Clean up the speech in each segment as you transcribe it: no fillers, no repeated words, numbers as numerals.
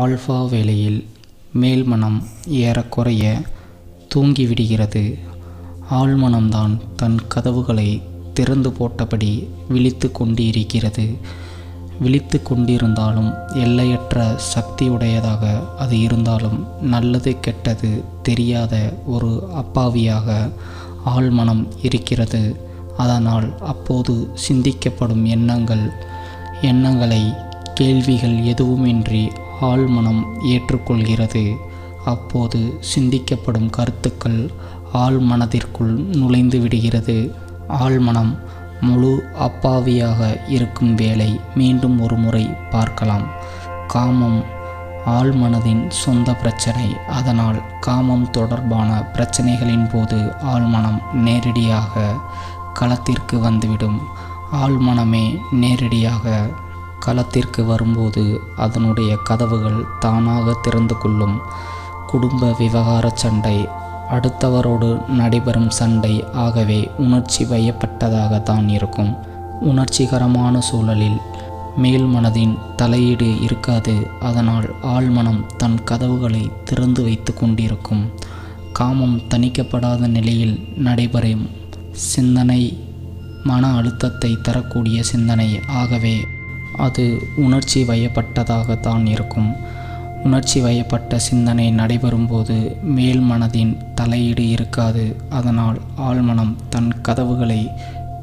Alpha வேளையில் மேல்மனம் ஏறக்குறைய தூங்கிவிடுகிறது. ஆழ்மனம்தான் தன் கதவுகளை திறந்து போட்டபடி விழித்து கொண்டிருக்கிறது. விழித்து கொண்டிருந்தாலும் எல்லையற்ற சக்தியுடையதாக அது இருந்தாலும் நல்லது கெட்டது தெரியாத ஒரு அப்பாவியாக ஆழ்மனம் இருக்கிறது. அதனால் அப்போது சிந்திக்கப்படும் எண்ணங்களை கேள்விகள் எதுவுமின்றி ஆழ்மனம் ஏற்றுக்கொள்கிறது. அப்போது சிந்திக்கப்படும் கருத்துக்கள் ஆழ்மனதிற்குள் நுழைந்து விடுகிறது. ஆழ்மனம் முழு அப்பாவியாக இருக்கும் வேளை மீண்டும் ஒரு முறை பார்க்கலாம். காமம் ஆழ்மனதின் சொந்த பிரச்சனை. அதனால் காமம் தொடர்பான பிரச்சனைகளின் போது ஆழ்மனம் நேரடியாக களத்திற்கு வந்துவிடும். ஆழ்மனமே நேரடியாக களத்திற்கு வரும்போது அதனுடைய கதவுகள் தானாக திறந்து கொள்ளும். குடும்ப விவகார சண்டை அடுத்தவரோடு நடைபெறும் சண்டை ஆகவே உணர்ச்சி வயப்பட்டதாகத்தான் இருக்கும். உணர்ச்சிகரமான சூழலில் மேல் மனதின் தலையீடு இருக்காது. அதனால் ஆழ்மனம் தன் கதவுகளை திறந்து வைத்து கொண்டிருக்கும். காமம் தணிக்கப்படாத நிலையில் நடைபெறும் சிந்தனை மன அழுத்தத்தை தரக்கூடிய சிந்தனை. ஆகவே அது உணர்ச்சி வயப்பட்டதாகத்தான் இருக்கும். உணர்ச்சி வயப்பட்ட சிந்தனை நடைபெறும்போது மேல் மனதின் தலையீடு இருக்காது. அதனால் ஆழ்மனம் தன் கதவுகளை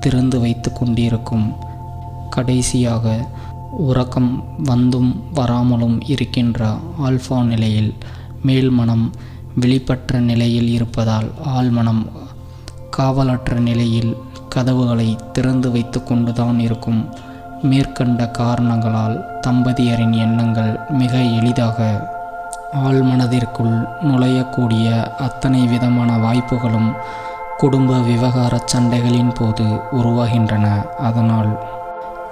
திறந்து வைத்து கொண்டிருக்கும். கடைசியாக உறக்கம் வந்தும் வராமலும் இருக்கின்ற ஆல்ஃபா நிலையில் மேல்மனம் விழிப்பற்ற நிலையில் இருப்பதால் ஆழ்மனம் காவலற்ற நிலையில் கதவுகளை திறந்து வைத்து கொண்டுதான் இருக்கும். மேற்கண்ட காரணங்களால் தம்பதியரின் எண்ணங்கள் மிக எளிதாக ஆழ்மனதிற்குள் நுழையக்கூடிய அத்தனை விதமான வாய்ப்புகளும் குடும்ப விவகார சண்டைகளின் போது உருவாகின்றன. அதனால்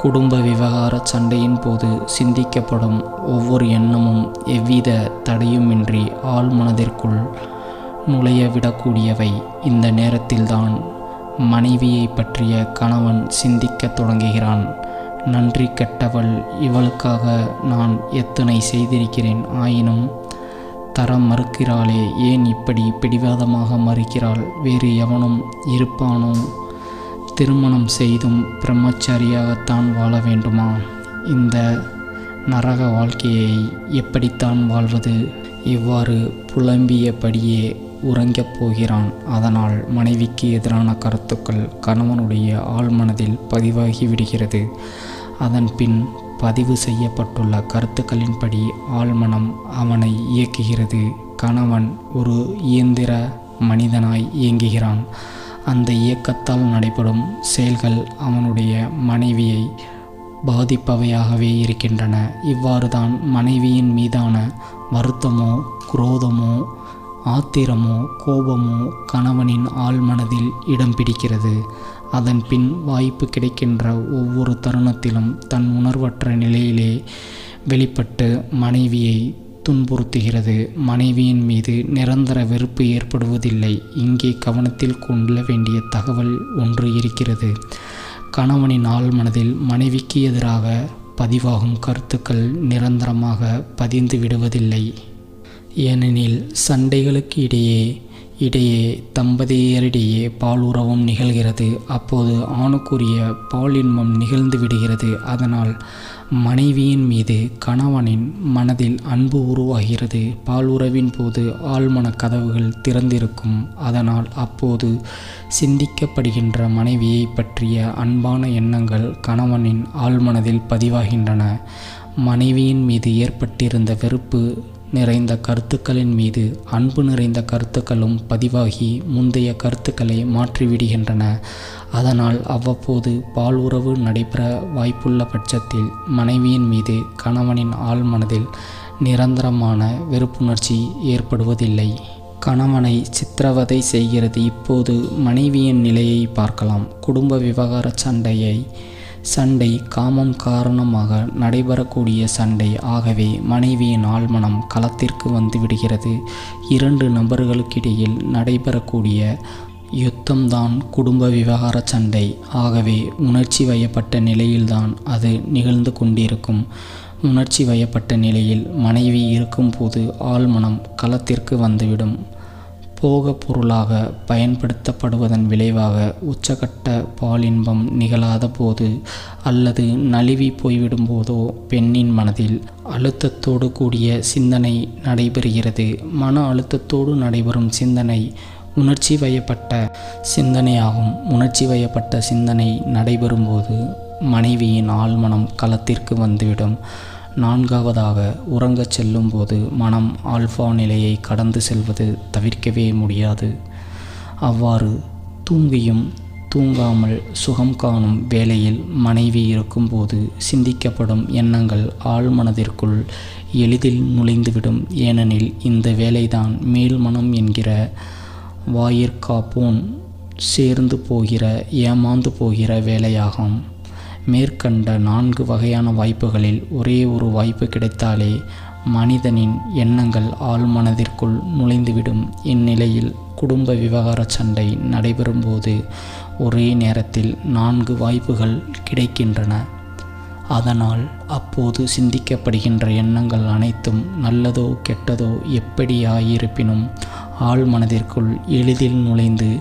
குடும்ப விவகார சண்டையின் போது சிந்திக்கப்படும் ஒவ்வொரு எண்ணமும் எவ்வித தடையுமின்றி ஆழ்மனதிற்குள் நுழைய விடக்கூடியவை. இந்த நேரத்தில்தான் மனைவியை பற்றிய கணவன் சிந்திக்க தொடங்குகிறான். நன்றி கெட்டவள், இவளுக்காக நான் எத்தனை செய்திருக்கிறேன், ஆயினும் தர மறுக்கிறாளே, ஏன் இப்படி பிடிவாதமாக மறுக்கிறாள், வேறு எவனும் இருப்பானோ, திருமணம் செய்தும் பிரம்மச்சாரியாகத்தான் வாழ வேண்டுமா, இந்த நரக வாழ்க்கையை எப்படித்தான் வாழ்வது, இவ்வாறு புலம்பியபடியே உறங்கப் போகிறான். அதனால் மனைவிக்கு எதிரான கருத்துக்கள் கணவனுடைய ஆழ்மனதில் பதிவாகி விடுகிறது. அதன் பின் பதிவு செய்யப்பட்டுள்ள கருத்துக்களின்படி ஆழ்மனம் அவனை இயக்குகிறது. கணவன் ஒரு இயந்திர மனிதனாய் இயங்குகிறான். அந்த இயக்கத்தால் நடைபெறும் செயல்கள் அவனுடைய மனைவியை பாதிப்பவையாகவே இருக்கின்றன. இவ்வாறு தான் மனைவியின் மீதான வருத்தமோ குரோதமோ ஆத்திரமோ கோபமோ கணவனின் ஆழ்மனதில் இடம் பிடிக்கிறது. அதன் பின் வாய்ப்பு கிடைக்கின்ற ஒவ்வொரு தருணத்திலும் தன் உணர்வற்ற நிலையிலே வெளிப்பட்டு மனைவியை துன்புறுத்துகிறது. மனைவியின் மீது நிரந்தர வெறுப்பு ஏற்படுவதில்லை. இங்கே கவனத்தில் கொள்ள வேண்டிய தகவல் ஒன்று இருக்கிறது. கணவனின் ஆழ்மனதில் மனைவிக்கு எதிராக பதிவாகும் கருத்துக்கள் நிரந்தரமாக பதிந்து விடுவதில்லை. ஏனெனில் சண்டைகளுக்கு இடையே தம்பதியரிடையே பாலுறவும் நிகழ்கிறது. அப்போது ஆணுக்குரிய பாலின்பம் நிகழ்ந்து விடுகிறது. அதனால் மனைவியின் மீது கணவனின் மனதில் அன்பு உருவாகிறது. பாலுறவின் போது ஆழ்மன கதவுகள் திறந்திருக்கும். அதனால் அப்போது சிந்திக்கப்படுகின்ற மனைவியை பற்றிய அன்பான எண்ணங்கள் கணவனின் ஆழ்மனதில் பதிவாகின்றன. மனைவியின் மீது ஏற்பட்டிருந்த வெறுப்பு நிறைந்த கருத்துக்களின் மீது அன்பு நிறைந்த கருத்துக்களும் பதிவாகி முந்தைய கருத்துக்களை மாற்றிவிடுகின்றன. அதனால் அவ்வப்போது பாலுறவு நடைபெற வாய்ப்புள்ள பட்சத்தில் மனைவியின் மீது கணவனின் ஆழ்மனதில் நிரந்தரமான வெறுப்புணர்ச்சி ஏற்படுவதில்லை. கணவனை சித்திரவதை செய்கிறது. இப்போது மனைவியின் நிலையை பார்க்கலாம். குடும்ப விவகார சண்டை காமம் காரணமாக நடைபெறக்கூடிய சண்டை. ஆகவே மனைவியின் ஆழ்மனம் களத்திற்கு வந்து விடுகிறது. இரண்டு நபர்களுக்கிடையில் நடைபெறக்கூடிய யுத்தம்தான் குடும்ப விவகார சண்டை. ஆகவே உணர்ச்சி வயப்பட்ட நிலையில்தான் அது நிகழ்ந்து கொண்டிருக்கும். உணர்ச்சி வயப்பட்ட நிலையில் மனைவி இருக்கும்போது ஆழ்மனம் களத்திற்கு வந்துவிடும். போக பொருளாக பயன்படுத்தப்படுவதன் விளைவாக உச்சகட்ட பாலின்பம் நிகழாத போது அல்லது நழுவி போய்விடும் போதோ பெண்ணின் மனதில் அழுத்தத்தோடு கூடிய சிந்தனை நடைபெறுகிறது. மன அழுத்தத்தோடு நடைபெறும் சிந்தனை உணர்ச்சி வயப்பட்ட சிந்தனையாகும். உணர்ச்சி வயப்பட்ட சிந்தனை நடைபெறும்போது மனைவியின் ஆழ்மனம் களத்திற்கு வந்துவிடும். நான்காவதாக, உறங்கச் செல்லும் போது மனம் ஆல்ஃபா நிலையை கடந்து செல்வது தவிர்க்கவே முடியாது. அவ்வாறு தூங்கியும் தூங்காமல் சுகம் காணும் வேளையில் மனைவி இருக்கும்போது சிந்திக்கப்படும் எண்ணங்கள் ஆழ்மனதிற்குள் எளிதில் நுழைந்துவிடும். ஏனெனில் இந்த வேலைதான் மேல்மனம் என்கிற வாயிற்காப்போன் சேர்ந்து போகிற ஏமாந்து போகிற வேலையாகும். மேற்கண்ட 4 வகையான வாய்ப்புகளில் ஒரே ஒரு வாய்ப்பு கிடைத்தாலே மனிதனின் எண்ணங்கள் ஆழ்மனதிற்குள் நுழைந்துவிடும். இந்நிலையில் குடும்ப விவகார சண்டை நடைபெறும்போது ஒரே நேரத்தில் 4 வாய்ப்புகள் கிடைக்கின்றன. அதனால் அப்போது சிந்திக்கப்படுகின்ற எண்ணங்கள் அனைத்தும் நல்லதோ கெட்டதோ எப்படியாயிருப்பினும் ஆழ்மனதிற்குள் எளிதில் நுழைந்து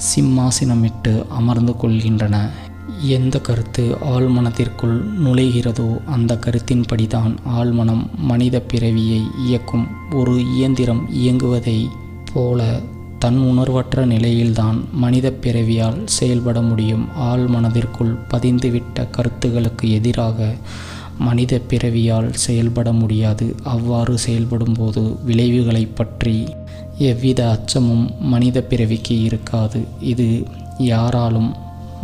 சிம்மாசனமிட்டு அமர்ந்து கொள்கின்றன. எந்த கருத்து ஆழ்மனத்திற்குள் நுழைகிறதோ அந்த கருத்தின்படிதான் ஆழ்மனம் மனித பிறவியை இயக்கும். ஒரு இயந்திரம் இயங்குவதை போல தன் உணர்வற்ற நிலையில்தான் மனித பிறவியால் செயல்பட முடியும். ஆழ்மனதிற்குள் பதிந்துவிட்ட கருத்துகளுக்கு எதிராக மனித பிறவியால் செயல்பட முடியாது. அவ்வாறு செயல்படும்போது விளைவுகளை பற்றி எவ்வித அச்சமும் மனித பிறவிக்கு இருக்காது. இது யாராலும்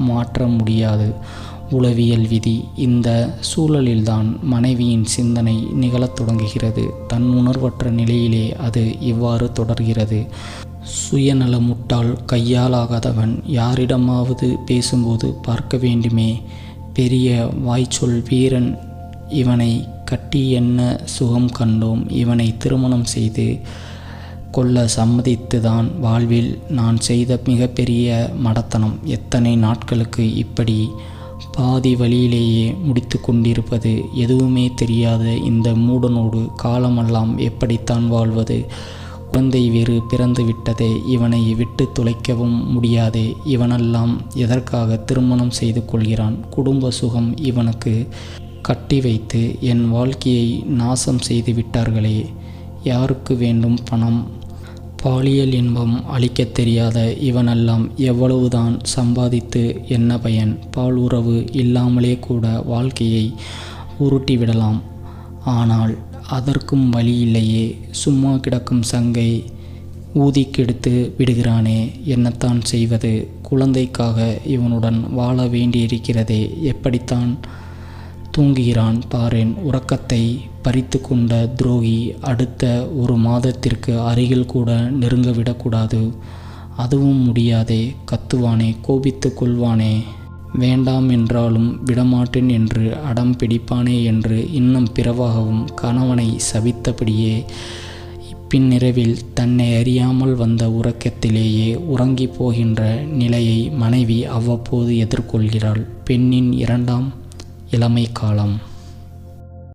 மாற்ற முடியாது உளவியல் விதி. இந்த சூழலில்தான் மனைவியின் சிந்தனை நிகழத் தொடங்குகிறது. தன் உணர்வற்ற நிலையிலே அது இவ்வாறு தொடர்கிறது. சுயநலமுட்டால் கையாலாகாதவன் யாரிடமாவது பேசும்போது பார்க்க வேண்டுமே, பெரிய வாய்ச்சொல் வீரன், இவனை கட்டி என்ன சுகம் கண்டோம், இவனை திருமணம் செய்து கொள்ள சம்மதித்துதான் வாழ்வில் நான் செய்த மிகப்பெரிய மடத்தனம். எத்தனை நாட்களுக்கு இப்படி பாதி வழியிலேயே முடித்து கொண்டிருப்பது? எதுவுமே தெரியாத இந்த மூடனோடு காலமெல்லாம் எப்படித்தான் வாழ்வது? குழந்தை வேறு பிறந்து விட்டதே, இவனை விட்டு துளைக்கவும் முடியாதே. இவனெல்லாம் எதற்காக திருமணம் செய்து கொள்கிறான்? குடும்ப சுகம் இவனுக்கு கட்டி வைத்து என் வாழ்க்கையை நாசம் செய்து விட்டார்களே. யாருக்கு வேண்டும் பணம்? பாலியல் இன்பம் அளிக்கத் தெரியாத இவனெல்லாம் எவ்வளவுதான் சம்பாதித்து என்ன பயன்? பால் உறவு இல்லாமலே கூட வாழ்க்கையை உருட்டிவிடலாம். ஆனால் அதற்கும் வழி இல்லையே. சும்மா கிடக்கும் சங்கை ஊதிக்கெடுத்து விடுகிறானே, என்னத்தான் செய்வது? குழந்தைக்காக இவனுடன் வாழ வேண்டியிருக்கிறதே, எப்படித்தான் தூங்குகிறான் பாரேன். உறக்கத்தை பறித்து கொண்ட துரோகி அடுத்த 1 மாதத்திற்கு அருகில் கூட நெருங்க விடக்கூடாது. அதுவும் முடியாதே. கத்துவானே, கோபித்து கொள்வானே, வேண்டாம் என்றாலும் விடமாட்டேன் என்று அடம் பிடிப்பானே என்று இன்னும் பிறவாகவும் கணவனை சபித்தபடியே பின்னிரவில் தன்னை அறியாமல் வந்த உறக்கத்திலேயே உறங்கி போகின்ற நிலையை மனைவி அவ்வப்போது எதிர்கொள்கிறாள். பெண்ணின் 2ஆம் இளமை காலம்.